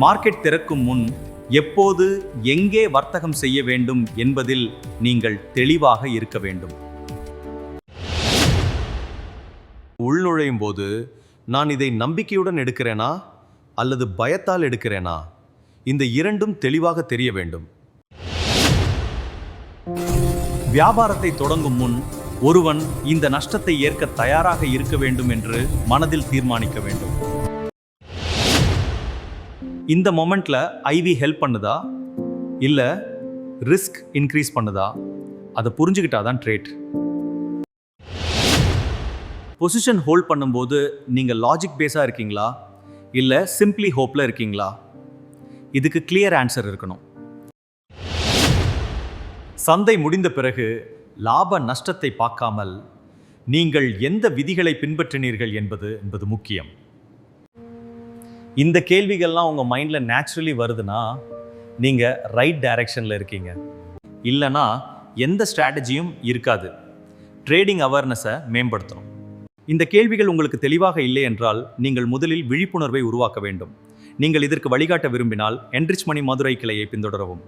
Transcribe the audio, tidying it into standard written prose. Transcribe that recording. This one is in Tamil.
மார்க்கெட் திறக்கும் முன் எப்போது எங்கே வர்த்தகம் செய்ய வேண்டும் என்பதில் நீங்கள் தெளிவாக இருக்க வேண்டும். உள்நுழையும் போது நான் இதை நம்பிக்கையுடன் எடுக்கிறேனா அல்லது பயத்தால் எடுக்கிறேனா, இந்த இரண்டும் தெளிவாக தெரிய வேண்டும். வியாபாரத்தை தொடங்கும் முன் ஒருவன் இந்த நஷ்டத்தை ஏற்க தயாராக இருக்க வேண்டும் என்று மனதில் தீர்மானிக்க வேண்டும். இந்த மொமெண்ட்ல ஐவி ஹெல்ப் பண்ணுதா இல்ல ரிஸ்க் இன்க்ரீஸ் பண்ணுதா, அதை புரிஞ்சுக்கிட்டாதான் ட்ரேட். பொசிஷன் ஹோல்ட் பண்ணும்போது நீங்க லாஜிக் பேஸா இருக்கீங்களா இல்ல சிம்பிளி ஹோப்ல இருக்கீங்களா? இதுக்கு கிளியர் ஆன்சர் இருக்கணும். சந்தை முடிந்த பிறகு லாப நஷ்டத்தை பார்க்காமல் நீங்கள் எந்த விதிகளை பின்பற்றினீர்கள் என்பது முக்கியம். இந்த கேள்விகள்லாம் உங்கள் மைண்டில் நேச்சுரலி வருதுன்னா நீங்கள் ரைட் டைரக்ஷனில் இருக்கீங்க. இல்லைனா எந்த ஸ்ட்ராட்டஜியும் இருக்காது. ட்ரேடிங் அவேர்னஸை மேம்படுத்தணும். இந்த கேள்விகள் உங்களுக்கு தெளிவாக இல்லை என்றால் நீங்கள் முதலில் விழிப்புணர்வை உருவாக்க வேண்டும். நீங்கள் இதற்கு வழிகாட்ட விரும்பினால் என்ரிச் மணி மதுரை கிளையை பின்தொடரவும்.